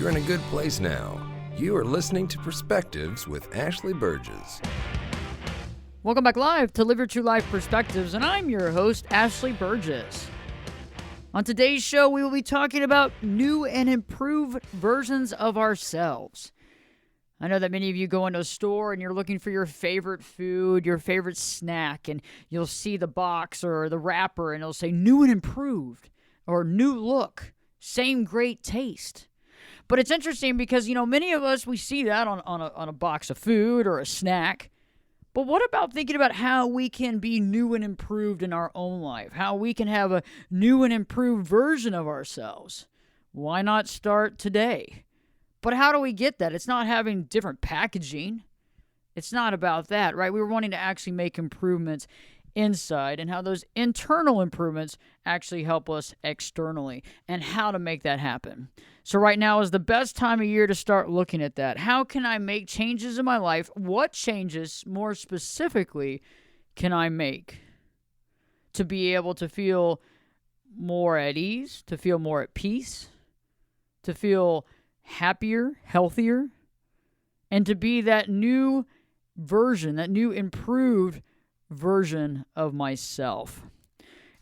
you're in a good place now. You are listening to Perspectives with Ashley Burgess. Welcome back live to Live Your True Life Perspectives, and I'm your host, Ashley Burgess. On today's show, we will be talking about new and improved versions of ourselves. I know that many of you go into a store and you're looking for your favorite food, your favorite snack, and you'll see the box or the wrapper and it'll say new and improved or new look, same great taste. But it's interesting because, many of us, we see that on a box of food or a snack. But what about thinking about how we can be new and improved in our own life? How we can have a new and improved version of ourselves? Why not start today? But how do we get that? It's not having different packaging. It's not about that, right? We were wanting to actually make improvements inside and how those internal improvements actually help us externally and how to make that happen. So right now is the best time of year to start looking at that. How can I make changes in my life? What changes, more specifically, can I make to be able to feel more at ease, to feel more at peace, to feel happier, healthier, and to be that new version, that new improved version of myself.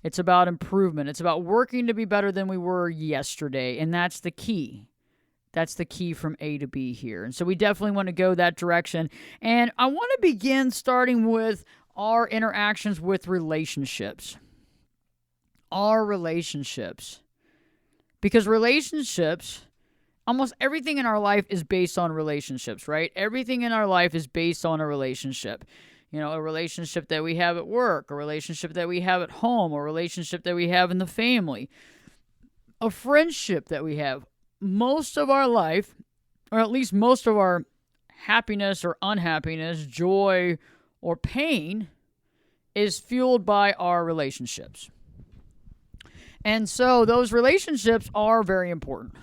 It's about improvement. It's about working to be better than we were yesterday, and that's the key. That's the key from A to B here. And so we definitely want to go that direction. And I want to begin starting with our interactions with relationships. Our relationships. Because relationships, almost everything in our life is based on relationships, right? Everything in our life is based on a relationship. A relationship that we have at work, a relationship that we have at home, a relationship that we have in the family, a friendship that we have. Most of our life, or at least most of our happiness or unhappiness, joy or pain, is fueled by our relationships. And so those relationships are very important.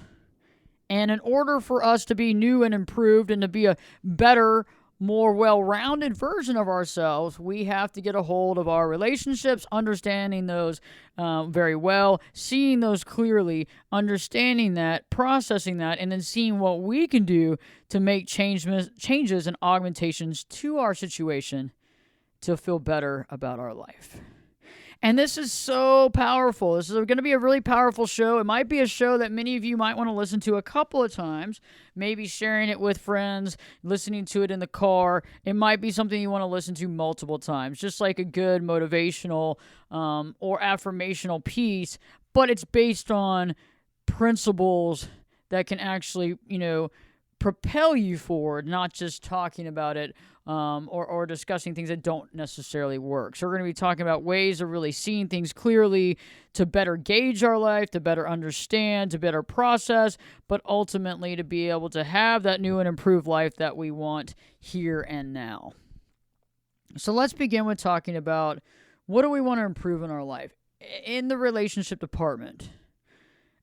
And in order for us to be new and improved and to be a better, more well-rounded version of ourselves, we have to get a hold of our relationships, understanding those very well, seeing those clearly, understanding that, processing that, and then seeing what we can do to make changes and augmentations to our situation to feel better about our life. And this is so powerful. This is going to be a really powerful show. It might be a show that many of you might want to listen to a couple of times, maybe sharing it with friends, listening to it in the car. It might be something you want to listen to multiple times, just like a good motivational or affirmational piece, but it's based on principles that can actually, propel you forward, not just talking about it or discussing things that don't necessarily work. So we're going to be talking about ways of really seeing things clearly to better gauge our life, to better understand, to better process, but ultimately to be able to have that new and improved life that we want here and now. So let's begin with talking about what do we want to improve in our life in the relationship department.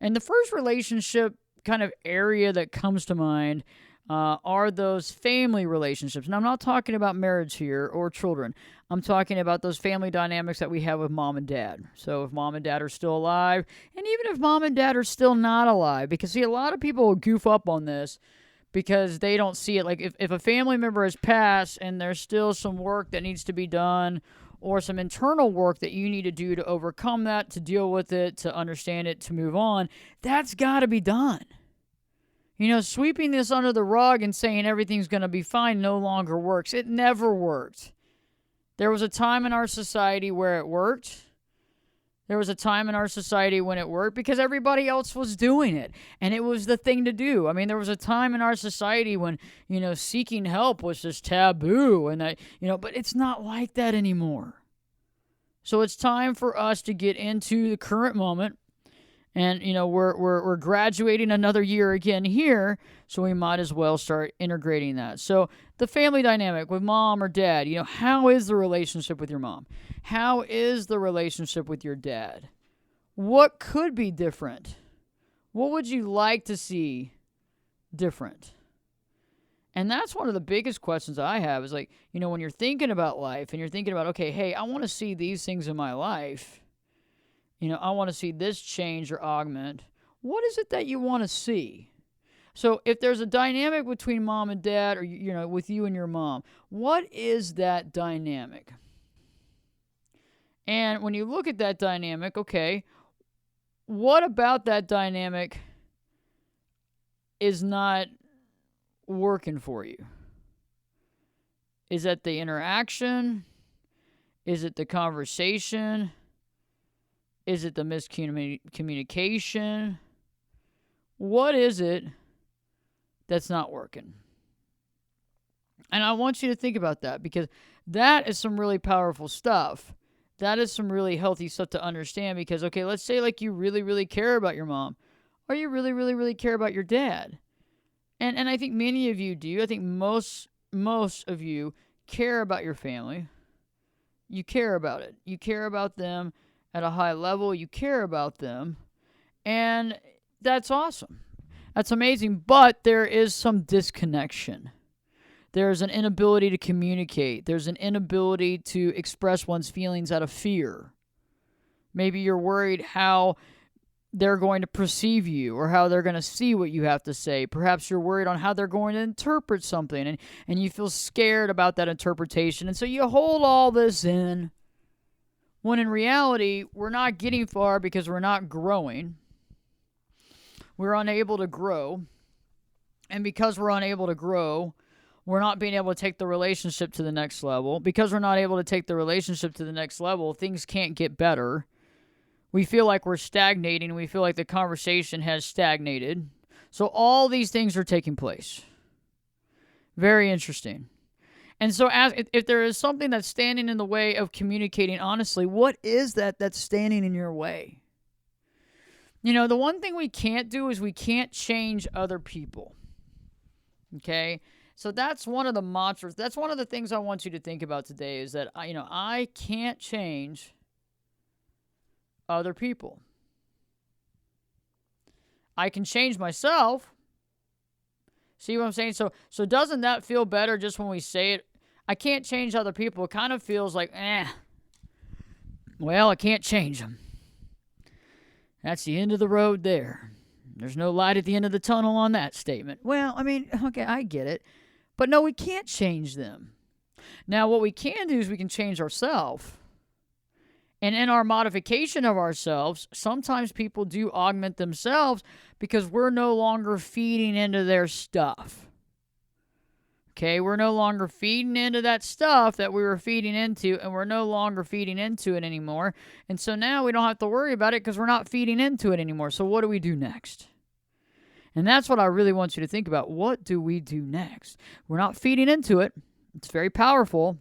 And the first relationship kind of area that comes to mind are those family relationships. And I'm not talking about marriage here or children. I'm talking about those family dynamics that we have with mom and dad. So if mom and dad are still alive, and even if mom and dad are still not alive, because see, a lot of people will goof up on this because they don't see it. Like if a family member has passed and there's still some work that needs to be done or some internal work that you need to do to overcome that, to deal with it, to understand it, to move on, that's got to be done. Sweeping this under the rug and saying everything's going to be fine no longer works. It never worked. There was a time in our society where it worked. There was a time in our society when it worked because everybody else was doing it, and it was the thing to do. I mean, there was a time in our society when, seeking help was just taboo, and that, but it's not like that anymore. So it's time for us to get into the current moment. And, we're graduating another year again here, so we might as well start integrating that. So the family dynamic with mom or dad, how is the relationship with your mom? How is the relationship with your dad? What could be different? What would you like to see different? And that's one of the biggest questions I have is like, when you're thinking about life and you're thinking about, okay, hey, I want to see these things in my life. I want to see this change or augment. What is it that you want to see? So if there's a dynamic between mom and dad, or with you and your mom, what is that dynamic? And when you look at that dynamic, okay, what about that dynamic is not working for you? Is that the interaction? Is it the conversation? Is it the miscommunication? What is it that's not working? And I want you to think about that, because that is some really powerful stuff. That is some really healthy stuff to understand, because, okay, let's say like you really, really care about your mom, or you really, really, really care about your dad. And I think many of you do. I think most of you care about your family. You care about it. You care about them at a high level. You care about them. And that's awesome. That's amazing. But there is some disconnection. There's an inability to communicate. There's an inability to express one's feelings out of fear. Maybe you're worried how they're going to perceive you, or how they're going to see what you have to say. Perhaps you're worried on how they're going to interpret something, and you feel scared about that interpretation. And so you hold all this in, when in reality, we're not getting far because we're not growing. We're unable to grow. And because we're unable to grow, we're not being able to take the relationship to the next level. Because we're not able to take the relationship to the next level, things can't get better. We feel like we're stagnating. We feel like the conversation has stagnated. So all these things are taking place. Very interesting. And so if there is something that's standing in the way of communicating honestly, what is that that's standing in your way? The one thing we can't do is we can't change other people. Okay? So that's one of the mantras. That's one of the things I want you to think about today, is that, I can't change other people. I can change myself. See what I'm saying? So doesn't that feel better just when we say it? I can't change other people. It kind of feels like, well, I can't change them. That's the end of the road there. There's no light at the end of the tunnel on that statement. Well, okay, I get it. But no, we can't change them. Now, what we can do is we can change ourselves. And in our modification of ourselves, sometimes people do augment themselves because we're no longer feeding into their stuff. Okay, we're no longer feeding into that stuff that we were feeding into, and we're no longer feeding into it anymore. And so now we don't have to worry about it because we're not feeding into it anymore. So what do we do next? And that's what I really want you to think about. What do we do next? We're not feeding into it. It's very powerful.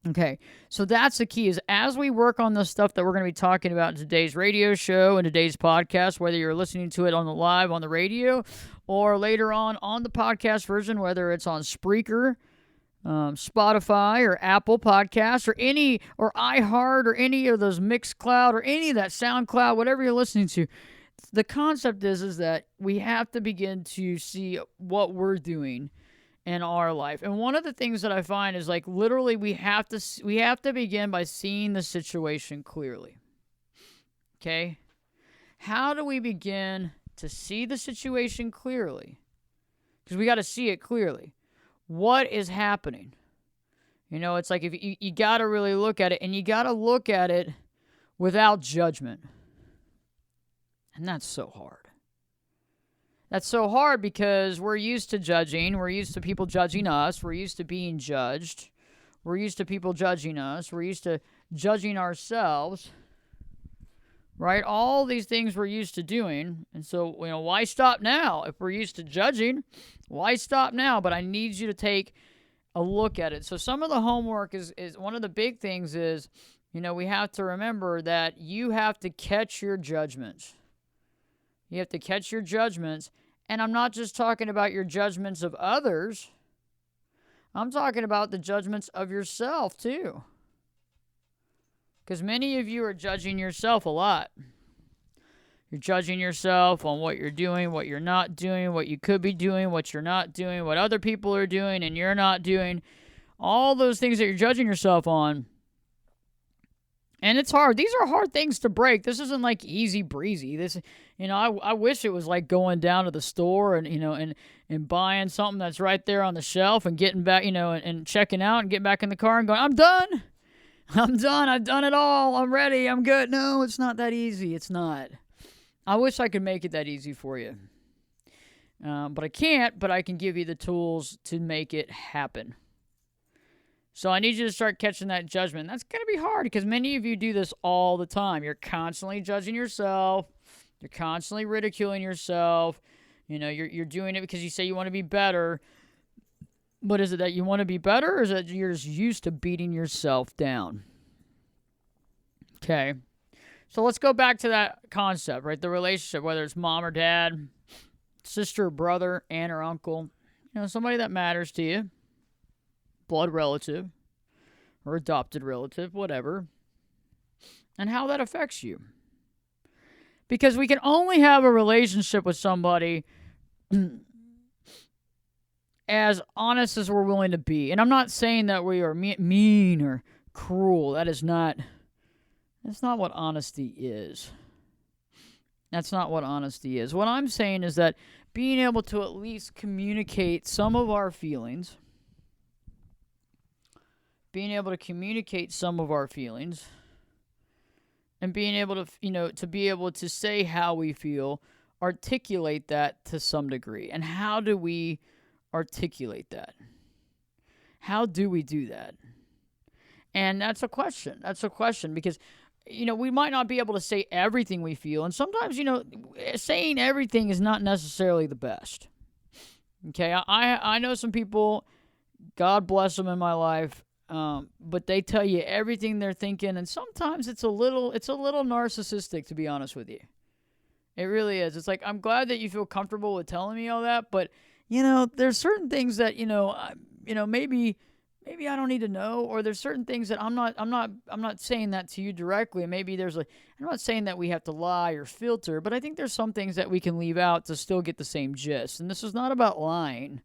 Okay, so that's the key, is as we work on the stuff that we're going to be talking about in today's radio show and today's podcast, whether you're listening to it on the live on the radio or later on the podcast version, whether it's on Spreaker, Spotify, or Apple Podcasts, or iHeart, or any of those Mixcloud, or any of that SoundCloud, whatever you're listening to. The concept is that we have to begin to see what we're doing in our life. And one of the things that I find is, like, literally we have to begin by seeing the situation clearly. Okay? How do we begin to see the situation clearly? Because we got to see it clearly. What is happening? It's like, if you got to really look at it, and you got to look at it without judgment. And that's so hard. That's so hard because we're used to judging. We're used to people judging us. We're used to being judged. We're used to people judging us. We're used to judging ourselves. Right? All these things we're used to doing. And so, why stop now? If we're used to judging, why stop now? But I need you to take a look at it. So some of the homework is one of the big things is, we have to remember that you have to catch your judgments. You have to catch your judgments. And I'm not just talking about your judgments of others. I'm talking about the judgments of yourself too. Because many of you are judging yourself a lot. You're judging yourself on what you're doing, what you're not doing, what you could be doing, what you're not doing, what other people are doing and you're not doing. All those things that you're judging yourself on. And it's hard. These are hard things to break. This isn't like easy breezy. This, I wish it was like going down to the store and buying something that's right there on the shelf and getting back, and checking out and getting back in the car and going, I'm done. I'm done. I've done it all. I'm ready. I'm good. No, it's not that easy. It's not. I wish I could make it that easy for you. But I can't, but I can give you the tools to make it happen. So I need you to start catching that judgment. That's going to be hard because many of you do this all the time. You're constantly judging yourself. You're constantly ridiculing yourself. You're doing it because you say you want to be better. But is it that you want to be better, or is it you're just used to beating yourself down? Okay. So let's go back to that concept, right? The relationship, whether it's mom or dad, sister or brother, aunt or uncle, somebody that matters to you. Blood relative or adopted relative, whatever, and how that affects you. Because we can only have a relationship with somebody as honest as we're willing to be. And I'm not saying that we are mean or cruel. That's not what honesty is. That's not what honesty is. What I'm saying is that being able to at least communicate some of our feelings, and being able to, to be able to say how we feel, articulate that to some degree. And how do we articulate that? How do we do that? And that's a question. Because, we might not be able to say everything we feel. And sometimes, saying everything is not necessarily the best. Okay, I know some people, God bless them in my life, but they tell you everything they're thinking, and sometimes it's a little narcissistic, to be honest with you. It really is. It's like, I'm glad that you feel comfortable with telling me all that, but there's certain things that maybe I don't need to know, or there's certain things that I'm not saying that to you directly. Maybe I'm not saying that we have to lie or filter, but I think there's some things that we can leave out to still get the same gist. And this is not about lying.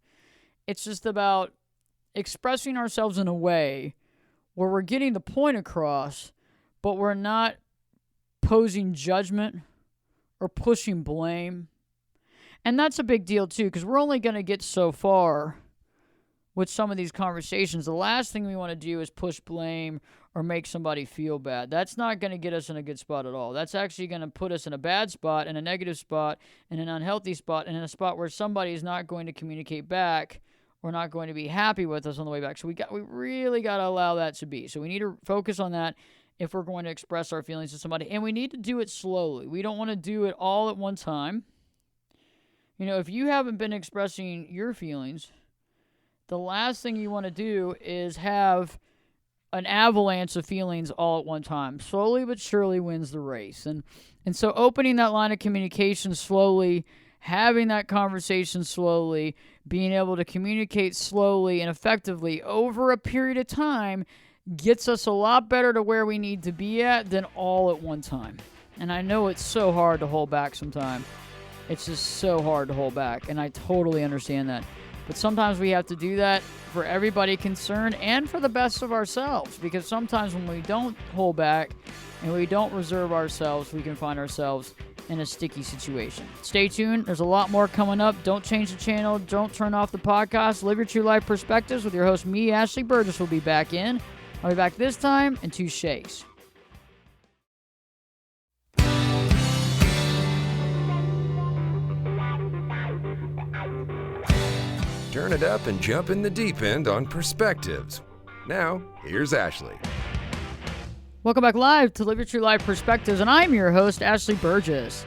It's just about expressing ourselves in a way where we're getting the point across, but we're not posing judgment or pushing blame. And that's a big deal too, because we're only going to get so far with some of these conversations. The last thing we want to do is push blame or make somebody feel bad. That's not going to get us in a good spot at all. That's actually going to put us in a bad spot, in a negative spot, in an unhealthy spot, and in a spot where somebody is not going to communicate back or not going to be happy with us on the way back. So we really got to allow that to be. So we need to focus on that if we're going to express our feelings to somebody. And we need to do it slowly. We don't want to do it all at one time. If you haven't been expressing your feelings, the last thing you want to do is have an avalanche of feelings all at one time. Slowly but surely wins the race. And so opening that line of communication slowly, having that conversation slowly, being able to communicate slowly and effectively over a period of time gets us a lot better to where we need to be at than all at one time. And I know it's so hard to hold back sometimes. It's just so hard to hold back, and I totally understand that. But sometimes we have to do that for everybody concerned and for the best of ourselves, because sometimes when we don't hold back and we don't reserve ourselves, we can find ourselves in a sticky situation. Stay tuned. There's a lot more coming up. Don't change the channel. Don't turn off the podcast. Live Your True Life Perspectives with your host, me, Ashley Burgess, will be back in. I'll be back this time in 2 shakes. Turn it up and jump in the deep end on Perspectives. Now, here's Ashley. Welcome back live to Live Your True Life Perspectives, and I'm your host, Ashley Burgess.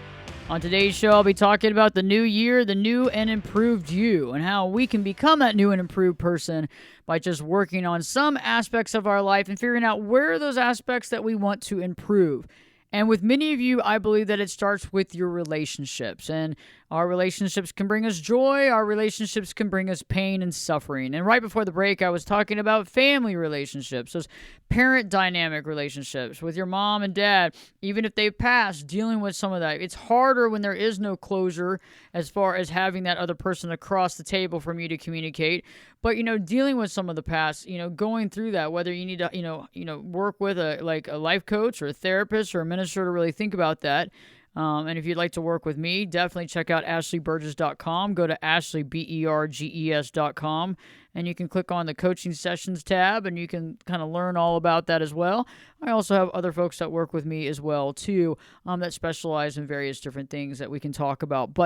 On today's show, I'll be talking about the new year, the new and improved you, and how we can become that new and improved person by just working on some aspects of our life and figuring out where are those aspects that we want to improve. And with many of you, I believe that it starts with your relationships. And our relationships can bring us joy. Our relationships can bring us pain and suffering. And right before the break, I was talking about family relationships, those parent dynamic relationships with your mom and dad. Even if they've passed, dealing with some of that. It's harder when there is no closure as far as having that other person across the table from you to communicate. But, dealing with some of the past, going through that, whether you need to, work with a life coach or a therapist or a minister to really think about that. And if you'd like to work with me, definitely check out ashleyburgess.com. Go to ashleyburges.com, and you can click on the coaching sessions tab, and you can kind of learn all about that as well. I also have other folks that work with me as well, too, that specialize in various different things that we can talk about.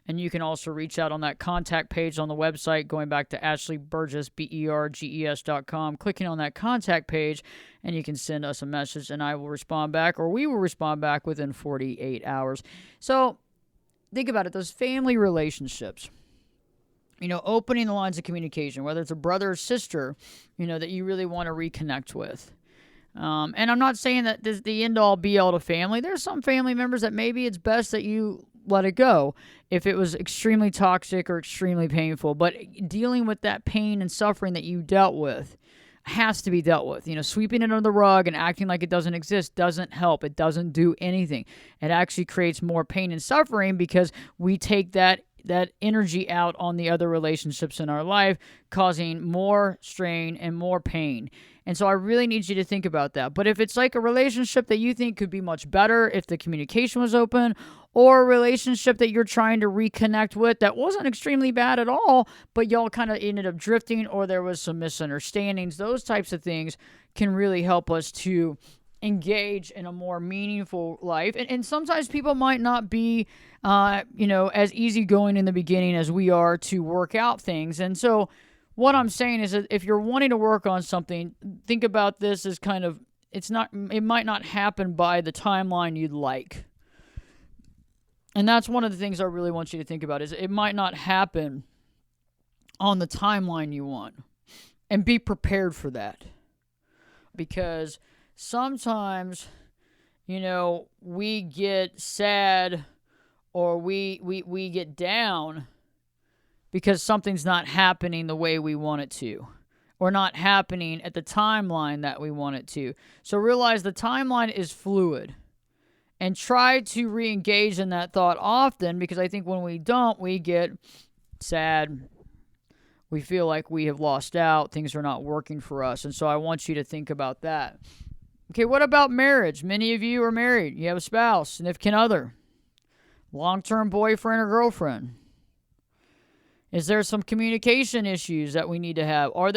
And you can also reach out on that contact page on the website, going back to ashleyburgess.com, clicking on that contact page, and you can send us a message, and I will respond back, or we will respond back within 48 hours. So think about it, those family relationships, opening the lines of communication, whether it's a brother or sister, that you really want to reconnect with. And I'm not saying that this is the end-all, be-all to family. There's some family members that maybe it's best that you let it go if it was extremely toxic or extremely painful. But dealing with that pain and suffering that you dealt with has to be dealt with. Sweeping it under the rug and acting like it doesn't exist doesn't help. It doesn't do anything. It actually creates more pain and suffering because we take that energy out on the other relationships in our life, causing more strain and more pain. And so I really need you to think about that. But if it's like a relationship that you think could be much better if the communication was open, or a relationship that you're trying to reconnect with that wasn't extremely bad at all, but y'all kind of ended up drifting, or there was some misunderstandings, those types of things can really help us to engage in a more meaningful life. And sometimes people might not be, as easygoing in the beginning as we are to work out things. And so what I'm saying is that if you're wanting to work on something, think about this as it might not happen by the timeline you'd like. And that's one of the things I really want you to think about, is it might not happen on the timeline you want. And be prepared for that. Because sometimes, we get sad, or we get down because something's not happening the way we want it to, or not happening at the timeline that we want it to. So realize the timeline is fluid, and try to re-engage in that thought often, because I think when we don't, we get sad. We feel like we have lost out. Things are not working for us. And so I want you to think about that. Okay, what about marriage? Many of you are married. You have a spouse, significant other, long-term boyfriend or girlfriend. Is there some communication issues that we need to have? Are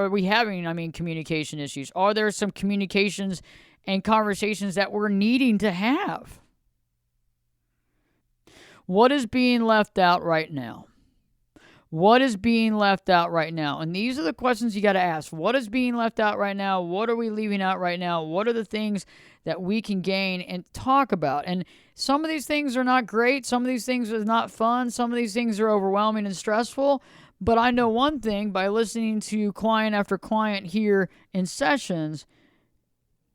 we having communication issues? Are there some communications and conversations that we're needing to have? What is being left out right now? What is being left out right now? And these are the questions you got to ask. What is being left out right now? What are we leaving out right now? What are the things that we can gain and talk about? And some of these things are not great. Some of these things are not fun. Some of these things are overwhelming and stressful. But I know one thing, by listening to client after client here in sessions,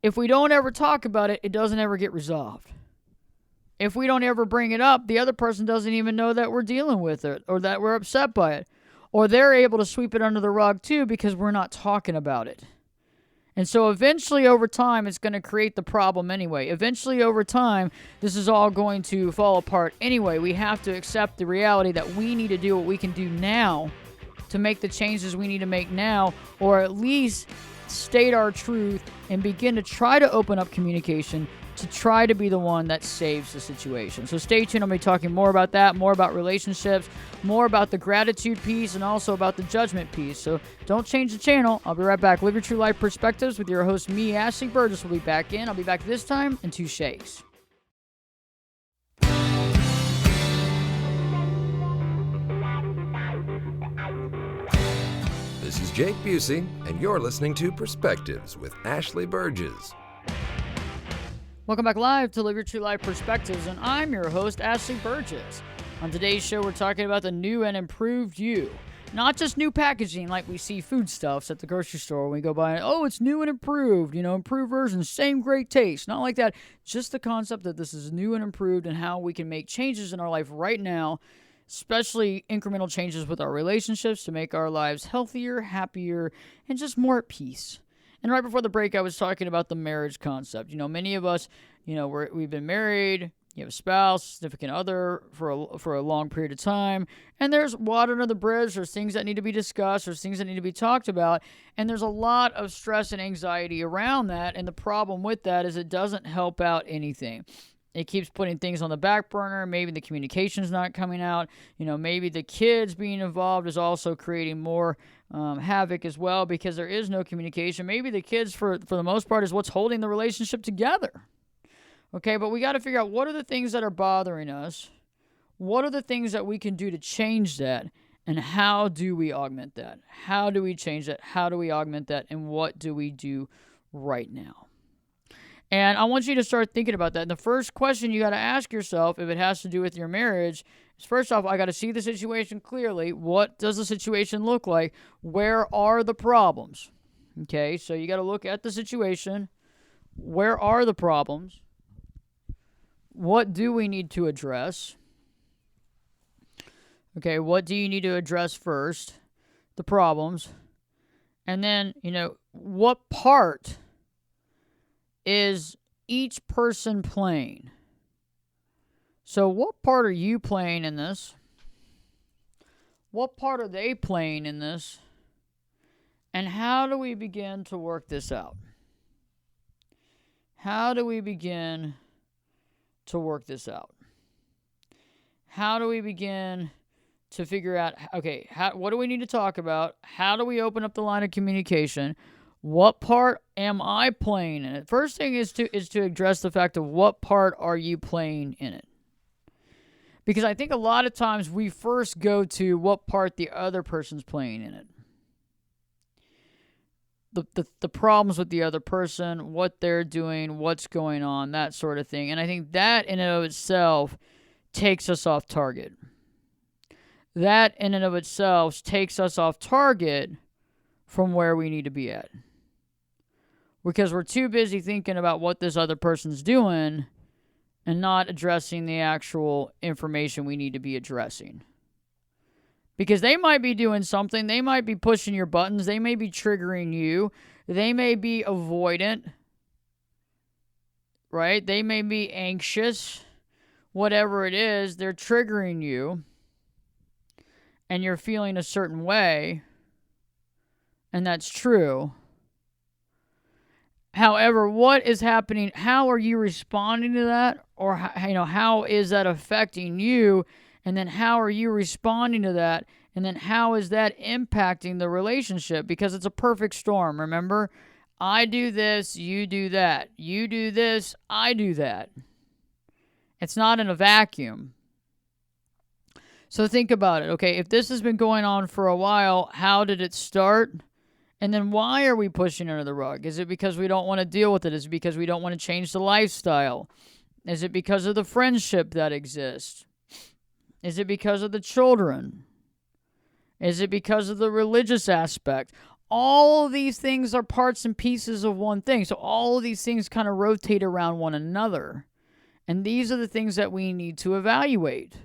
if we don't ever talk about it, it doesn't ever get resolved. If we don't ever bring it up, the other person doesn't even know that we're dealing with it, or that we're upset by it. Or they're able to sweep it under the rug too, because we're not talking about it. And so eventually over time, it's going to create the problem anyway. Eventually over time, this is all going to fall apart anyway. We have to accept the reality that we need to do what we can do now to make the changes we need to make now, or at least state our truth and begin to try to open up communication to try to be the one that saves the situation. So stay tuned. I'm going to be talking more about that, more about relationships, more about the gratitude piece, and also about the judgment piece. So don't change the channel. I'll be right back. Live Your True Life Perspectives with your host, me, Ashley Burgess, will be back in. I'll be back this time in 2 shakes. This is Jake Busey, and you're listening to Perspectives with Ashley Burgess. Welcome back live to Live Your True Life Perspectives, and I'm your host, Ashley Burgess. On today's show, we're talking about the new and improved you. Not just new packaging like we see foodstuffs at the grocery store when we go by, oh, it's new and improved, improved version, same great taste. Not like that. Just the concept that this is new and improved, and how we can make changes in our life right now, especially incremental changes with our relationships to make our lives healthier, happier, and just more at peace. And right before the break, I was talking about the marriage concept. Many of us, we've been married You have a spouse, significant other for a long period of time, and there's water under the bridge. There's things that need to be discussed. There's things that need to be talked about, and there's a lot of stress and anxiety around that, and the problem with that is it doesn't help out anything. It keeps putting things on the back burner. Maybe the communication's not coming out. Maybe the kids being involved is also creating more havoc as well because there is no communication. Maybe the kids, for the most part, is what's holding the relationship together. Okay, but we got to figure out what are the things that are bothering us, what are the things that we can do to change that, and how do we augment that? How do we change that? How do we augment that? And what do we do right now? And I want you to start thinking about that. And the first question you got to ask yourself, if it has to do with your marriage, is first off, I got to see the situation clearly. What does the situation look like? Where are the problems? Okay, so you got to look at the situation. Where are the problems? What do we need to address? Okay, what do you need to address first? The problems. And then, what part is each person playing? So what part are you playing in this? What part are they playing in this? And how do we begin to work this out? How do we begin to work this out? How do we begin to figure out, okay, what do we need to talk about? How do we open up the line of communication? What part am I playing in it? First thing is to address the fact of what part are you playing in it? Because I think a lot of times we first go to what part the other person's playing in it. The problems with the other person, what they're doing, what's going on, that sort of thing. And I think that in and of itself takes us off target. That in and of itself takes us off target from where we need to be at. Because we're too busy thinking about what this other person's doing and not addressing the actual information we need to be addressing. Because they might be doing something. They might be pushing your buttons. They may be triggering you. They may be avoidant. Right? They may be anxious. Whatever it is, they're triggering you. And you're feeling a certain way. And that's true. However, what is happening? How are you responding to that? Or how is that affecting you? And then how are you responding to that? And then how is that impacting the relationship? Because it's a perfect storm, remember? I do this, you do that. You do this, I do that. It's not in a vacuum. So think about it. Okay, if this has been going on for a while, how did it start? And then why are we pushing it under the rug? Is it because we don't want to deal with it? Is it because we don't want to change the lifestyle? Is it because of the friendship that exists? Is it because of the children? Is it because of the religious aspect? All of these things are parts and pieces of one thing. So all of these things kind of rotate around one another. And these are the things that we need to evaluate.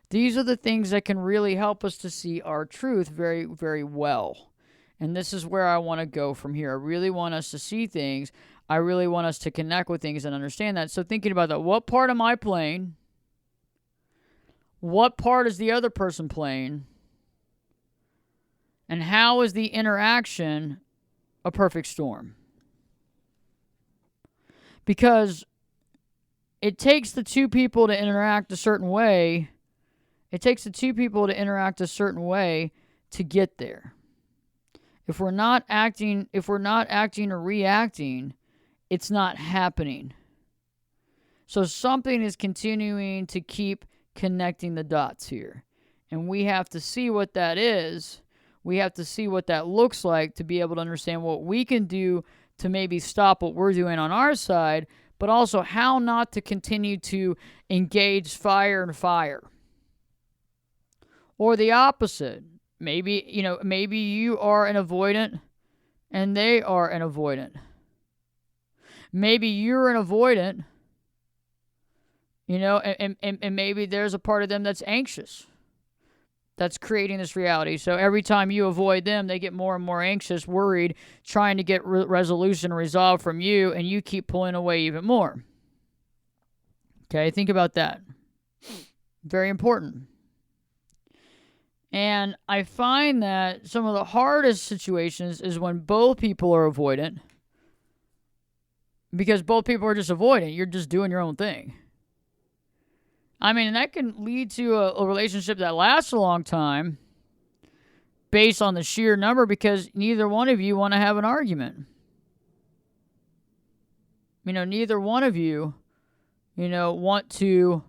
These are the things that can really help us to see our truth very, very well. And this is where I want to go from here. I really want us to see things. I really want us to connect with things and understand that. So thinking about that, what part am I playing? What part is the other person playing? And how is the interaction a perfect storm? Because it takes the two people to interact a certain way. It takes the two people to interact a certain way to get there. If we're not acting or reacting, it's not happening. So something is continuing to keep connecting the dots here. And we have to see what that is. We have to see what that looks like to be able to understand what we can do to maybe stop what we're doing on our side, but also how not to continue to engage fire and fire. Or the opposite. Maybe you are an avoidant and they are an avoidant. Maybe you're an avoidant, and maybe there's a part of them that's anxious. That's creating this reality. So every time you avoid them, they get more and more anxious, worried, trying to get resolution resolved from you, and you keep pulling away even more. Okay, think about that. Very important. And I find that some of the hardest situations is when both people are avoidant, because both people are just avoidant. You're just doing your own thing. I mean, that can lead to a relationship that lasts a long time based on the sheer number, because neither one of you want to have an argument. Neither one of you, want to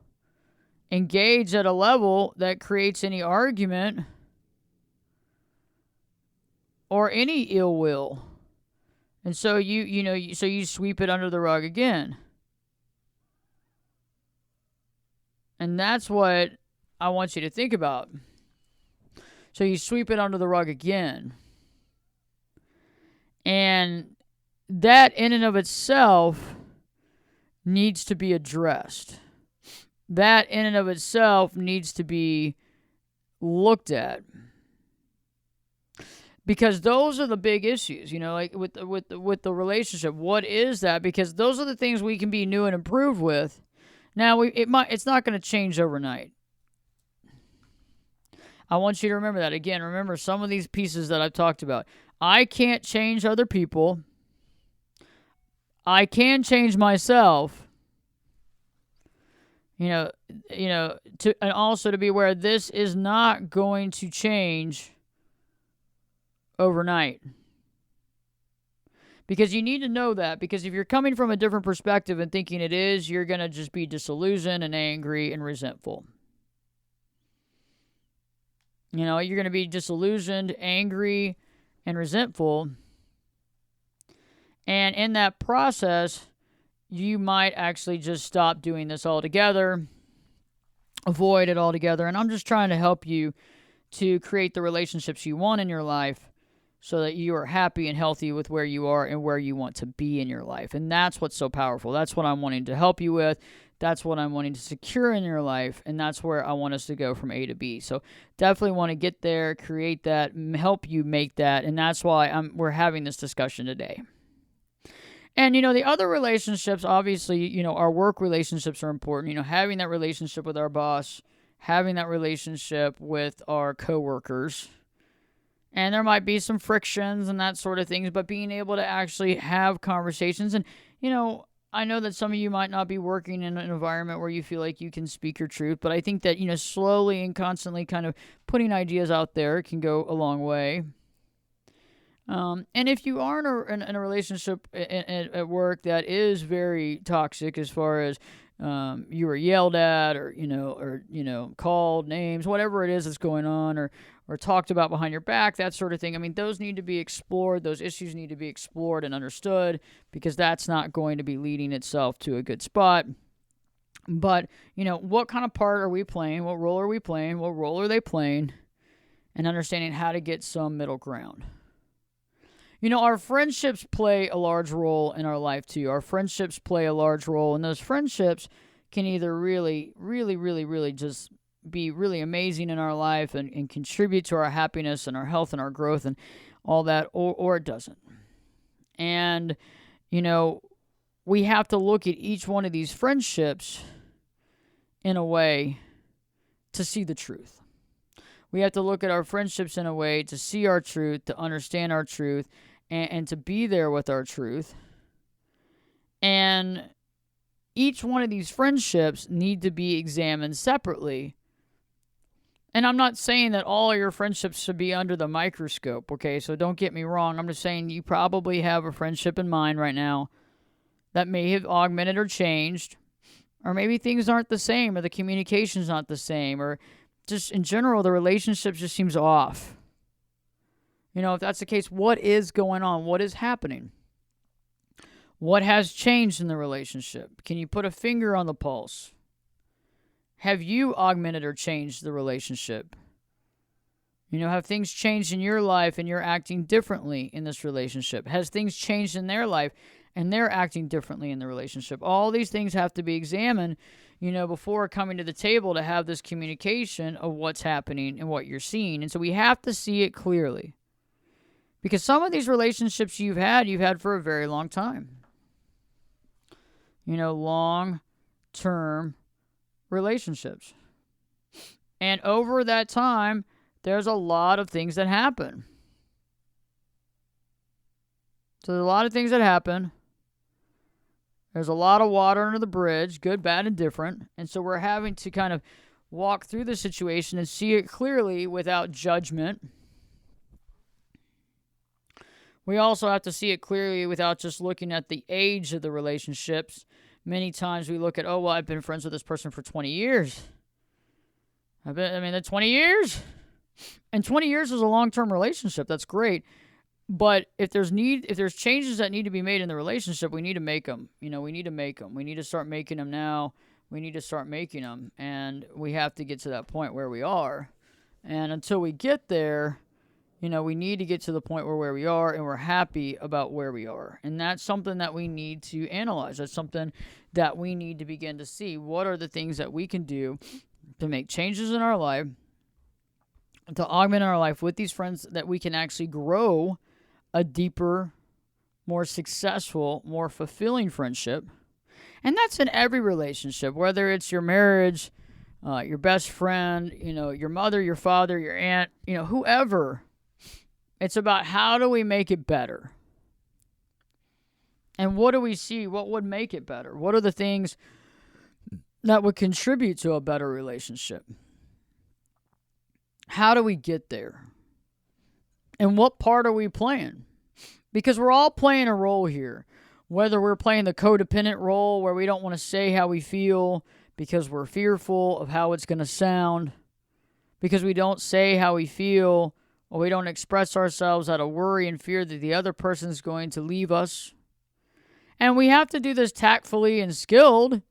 engage at a level that creates any argument or any ill will. And so you sweep it under the rug again. And that's what I want you to think about. So you sweep it under the rug again. And that in and of itself needs to be addressed. That in and of itself needs to be looked at. Because those are the big issues, like with the relationship. What is that? Because those are the things we can be new and improved with. Now, it's not going to change overnight. I want you to remember that. Again, remember some of these pieces that I've talked about. I can't change other people. I can change myself. And also to be aware, this is not going to change overnight. Because you need to know that. Because if you're coming from a different perspective and thinking it is, you're going to just be disillusioned and angry and resentful. You're going to be disillusioned, angry, and resentful. And in that process, you might actually just stop doing this altogether, avoid it altogether. And I'm just trying to help you to create the relationships you want in your life so that you are happy and healthy with where you are and where you want to be in your life. And that's what's so powerful. That's what I'm wanting to help you with. That's what I'm wanting to secure in your life. And that's where I want us to go from A to B. So definitely want to get there, create that, help you make that. And that's why we're having this discussion today. And, the other relationships, obviously, our work relationships are important. Having that relationship with our boss, having that relationship with our coworkers. And there might be some frictions and that sort of things, but being able to actually have conversations. And, I know that some of you might not be working in an environment where you feel like you can speak your truth, but I think that, slowly and constantly kind of putting ideas out there can go a long way. And if you are in a relationship at work that is very toxic, as far as you were yelled at or called names, whatever it is that's going on, or talked about behind your back, that sort of thing. I mean, those need to be explored. Those issues need to be explored and understood, because that's not going to be leading itself to a good spot. But, what kind of part are we playing? What role are we playing? What role are they playing? And understanding how to get some middle ground. Our friendships play a large role in our life too. Our friendships play a large role, and those friendships can either really, really, really, really just be really amazing in our life and contribute to our happiness and our health and our growth and all that, or it doesn't. And, we have to look at each one of these friendships in a way to see the truth. We have to look at our friendships in a way to see our truth, to understand our truth, and to be there with our truth. And each one of these friendships need to be examined separately. And I'm not saying that all of your friendships should be under the microscope, okay? So don't get me wrong. I'm just saying you probably have a friendship in mind right now that may have augmented or changed. Or maybe things aren't the same, or the communication's not the same, or just in general, the relationship just seems off. If that's the case, what is going on? What is happening? What has changed in the relationship? Can you put a finger on the pulse? Have you augmented or changed the relationship? Have things changed in your life and you're acting differently in this relationship? Has things changed in their life and they're acting differently in the relationship? All these things have to be examined, before coming to the table to have this communication of what's happening and what you're seeing. And so we have to see it clearly. Because some of these relationships you've had for a very long time. Long long-term relationships. And over that time, there's a lot of things that happen. So there's a lot of things that happen. There's a lot of water under the bridge, good, bad, and different. And so we're having to kind of walk through the situation and see it clearly without judgment. We also have to see it clearly without just looking at the age of the relationships. Many times we look at, oh, well, I've been friends with this person for 20 years. That's 20 years. And 20 years is a long-term relationship. That's great. But if there's changes that need to be made in the relationship, we need to make them. We need to make them. We need to start making them now. We need to start making them. And we have to get to that point where we are. And until we get there, we need to get to the point where we are and we're happy about where we are. And that's something that we need to analyze. That's something that we need to begin to see. What are the things that we can do to make changes in our life, to augment our life with these friends that we can actually grow a deeper, more successful, more fulfilling friendship. And that's in every relationship, whether it's your marriage, your best friend, your mother, your father, your aunt, whoever. It's about how do we make it better? And what do we see? What would make it better? What are the things that would contribute to a better relationship? How do we get there? And what part are we playing? Because we're all playing a role here. Whether we're playing the codependent role where we don't want to say how we feel because we're fearful of how it's going to sound, because we don't say how we feel, or we don't express ourselves out of worry and fear that the other person is going to leave us. And we have to do this tactfully and skilled,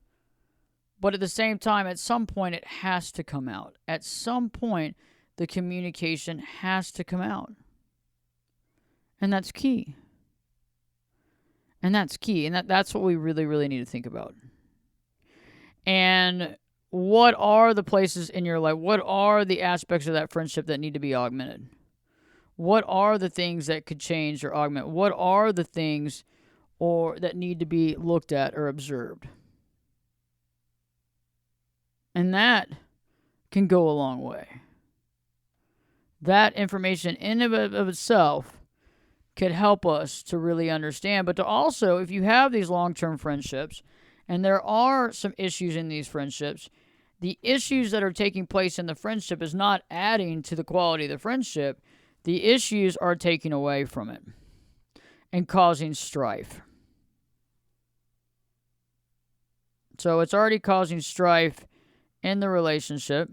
but at the same time, at some point, it has to come out. At some point, the communication has to come out. And that's key. And that's what we really, really need to think about. And what are the places in your life? What are the aspects of that friendship that need to be augmented? What are the things that could change or augment? What are the things that need to be looked at or observed? And that can go a long way. That information in and of itself could help us to really understand, but to also, if you have these long-term friendships, and there are some issues in these friendships, the issues that are taking place in the friendship is not adding to the quality of the friendship. The issues are taking away from it and causing strife. So it's already causing strife in the relationship,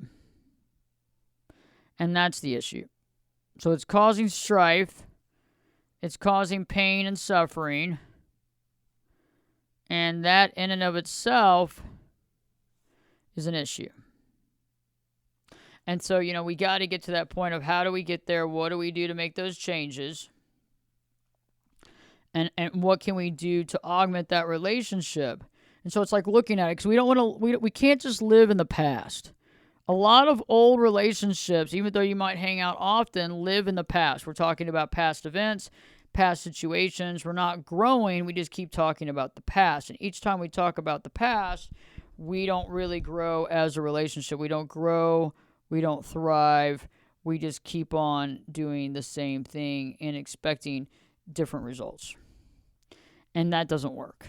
and that's the issue. So it's causing strife. It's causing pain and suffering. And that in and of itself is an issue. And so, we got to get to that point of how do we get there? What do we do to make those changes? And what can we do to augment that relationship? And so it's like looking at it, because we can't just live in the past. A lot of old relationships, even though you might hang out often, live in the past. We're talking about past events, past situations. We're not growing. We just keep talking about the past. And each time we talk about the past, we don't really grow as a relationship. We don't grow. We don't thrive. We just keep on doing the same thing and expecting different results. And that doesn't work.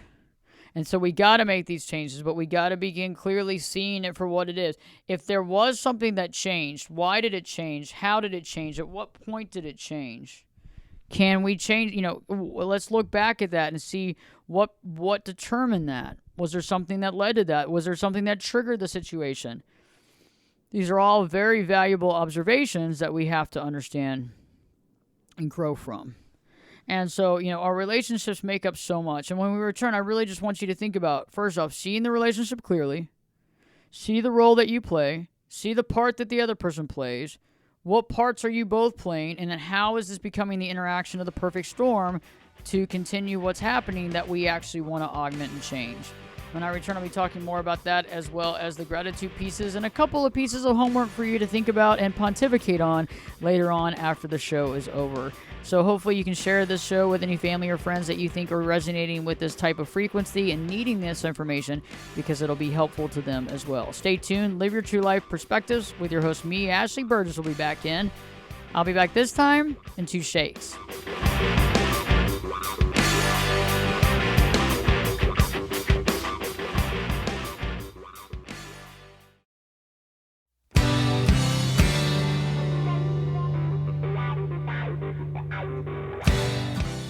And so we got to make these changes, but we got to begin clearly seeing it for what it is. If there was something that changed, why did it change? How did it change? At what point did it change? Can we change? Let's look back at that and see what determined that. Was there something that led to that? Was there something that triggered the situation? These are all very valuable observations that we have to understand and grow from. And so, our relationships make up so much. And when we return, I really just want you to think about, first off, seeing the relationship clearly, see the role that you play, see the part that the other person plays, what parts are you both playing, and then how is this becoming the interaction of the perfect storm to continue what's happening that we actually want to augment and change. When I return, I'll be talking more about that, as well as the gratitude pieces and a couple of pieces of homework for you to think about and pontificate on later on after the show is over. So hopefully you can share this show with any family or friends that you think are resonating with this type of frequency and needing this information, because it'll be helpful to them as well. Stay tuned. Live Your True Life Perspectives with your host, me, Ashley Burgess, will be back in. I'll be back this time in 2 shakes.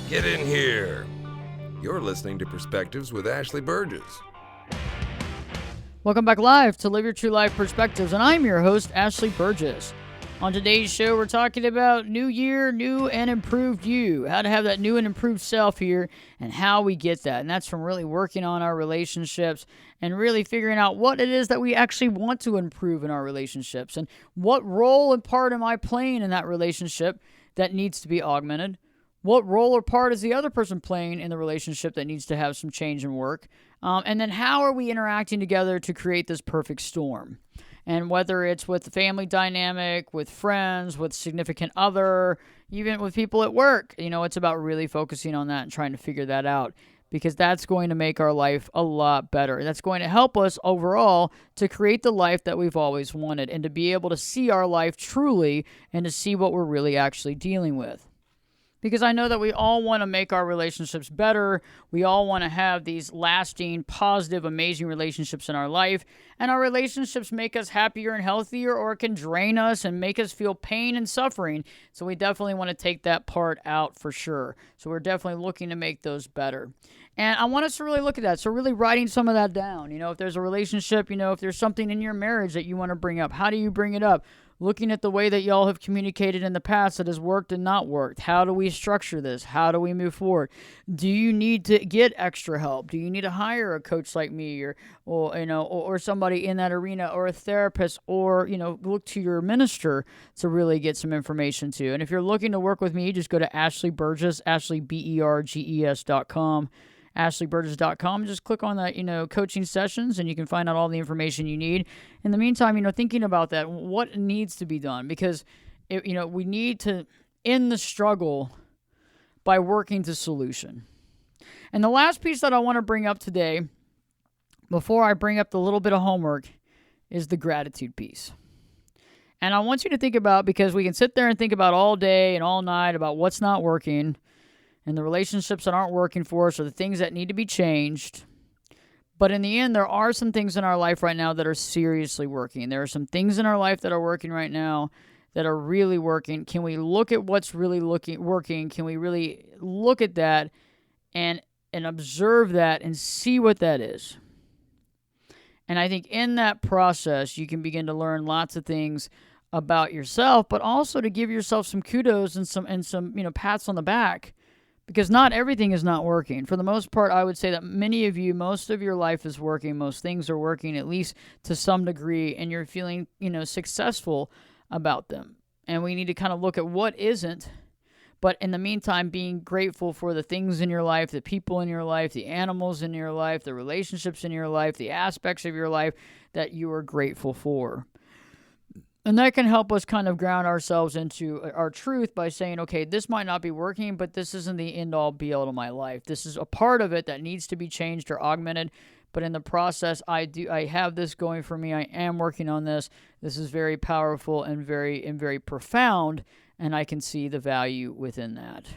Get in here. You're listening to Perspectives with Ashley Burgess. Welcome back live to Live Your True Life Perspectives, and I'm your host, Ashley Burgess. On today's show, we're talking about new year, new and improved you, how to have that new and improved self here, and how we get that. And that's from really working on our relationships and really figuring out what it is that we actually want to improve in our relationships, and what role and part am I playing in that relationship that needs to be augmented. What role or part is the other person playing in the relationship that needs to have some change and work? And then how are we interacting together to create this perfect storm? And whether it's with the family dynamic, with friends, with significant other, even with people at work, it's about really focusing on that and trying to figure that out, because that's going to make our life a lot better. That's going to help us overall to create the life that we've always wanted, and to be able to see our life truly and to see what we're really actually dealing with. Because I know that we all want to make our relationships better. We all want to have these lasting, positive, amazing relationships in our life. And our relationships make us happier and healthier, or it can drain us and make us feel pain and suffering. So we definitely want to take that part out for sure. So we're definitely looking to make those better. And I want us to really look at that. So really writing some of that down. If there's a relationship, if there's something in your marriage that you want to bring up, how do you bring it up? Looking at the way that y'all have communicated in the past that has worked and not worked. How do we structure this? How do we move forward? Do you need to get extra help? Do you need to hire a coach like me, or somebody in that arena, or a therapist, or look to your minister to really get some information too? And if you're looking to work with me, just go to Ashley Burgess, AshleyBurgess.com. AshleyBurgess.com. Just click on that, coaching sessions, and you can find out all the information you need. In the meantime, thinking about that, what needs to be done, because we need to end the struggle by working to solution. And the last piece that I want to bring up today, before I bring up the little bit of homework, is the gratitude piece. And I want you to think about, because we can sit there and think about all day and all night about what's not working, and the relationships that aren't working for us, or the things that need to be changed. But in the end, there are some things in our life right now that are seriously working. There are some things in our life that are working right now that are really working. Can we look at what's really working? Can we really look at that and observe that and see what that is? And I think in that process, you can begin to learn lots of things about yourself, but also to give yourself some kudos and some pats on the back. Because not everything is not working. For the most part, I would say that many of you, most of your life is working. Most things are working, at least to some degree, and you're feeling, successful about them. And we need to kind of look at what isn't. But in the meantime, being grateful for the things in your life, the people in your life, the animals in your life, the relationships in your life, the aspects of your life that you are grateful for. And that can help us kind of ground ourselves into our truth by saying, okay, this might not be working, but this isn't the end-all, be-all to my life. This is a part of it that needs to be changed or augmented. But in the process, I have this going for me. I am working on this. This is very powerful and very profound, and I can see the value within that.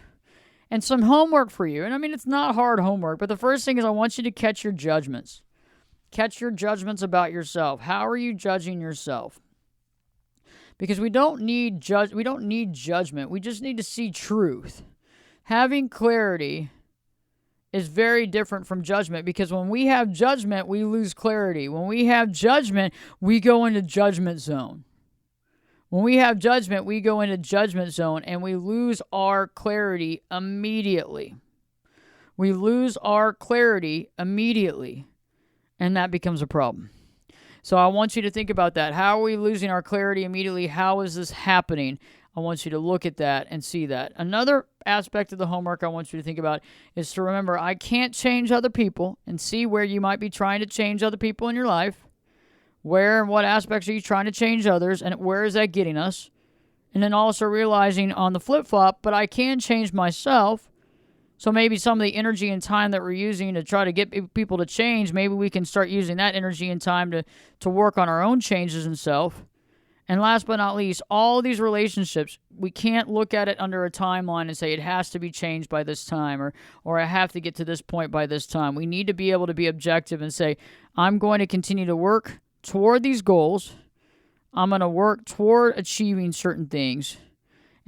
And some homework for you. And it's not hard homework, but the first thing is I want you to catch your judgments. Catch your judgments about yourself. How are you judging yourself? Because we don't need judgment. We just need to see truth. Having clarity is very different from judgment, because when we have judgment, we lose clarity. When we have judgment, we go into judgment zone. When we have judgment, we go into judgment zone, and we lose our clarity immediately. We lose our clarity immediately, and that becomes a problem. So I want you to think about that. How are we losing our clarity immediately? How is this happening? I want you to look at that and see that. Another aspect of the homework I want you to think about is to remember I can't change other people, and see where you might be trying to change other people in your life. Where and what aspects are you trying to change others, and where is that getting us? And then also realizing on the flip-flop, but I can change myself. So maybe some of the energy and time that we're using to try to get people to change, maybe we can start using that energy and time to work on our own changes in self. And last but not least, all these relationships, we can't look at it under a timeline and say it has to be changed by this time, or I have to get to this point by this time. We need to be able to be objective and say, I'm going to continue to work toward these goals. I'm going to work toward achieving certain things.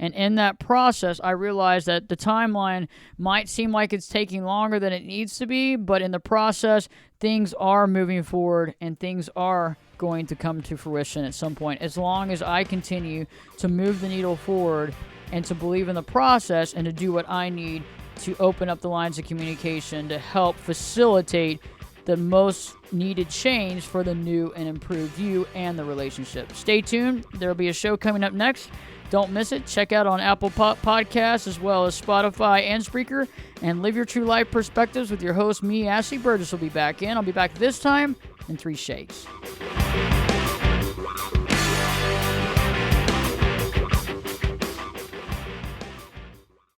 And in that process, I realize that the timeline might seem like it's taking longer than it needs to be, but in the process, things are moving forward and things are going to come to fruition at some point, as long as I continue to move the needle forward and to believe in the process and to do what I need to open up the lines of communication to help facilitate the most needed change for the new and improved you and the relationship. Stay tuned. There will be a show coming up next. Don't miss it. Check out on Apple Podcasts as well as Spotify and Spreaker. And Live Your True Life Perspectives with your host, me, Ashley Burgess, will be back in. I'll be back this time in 3 shades.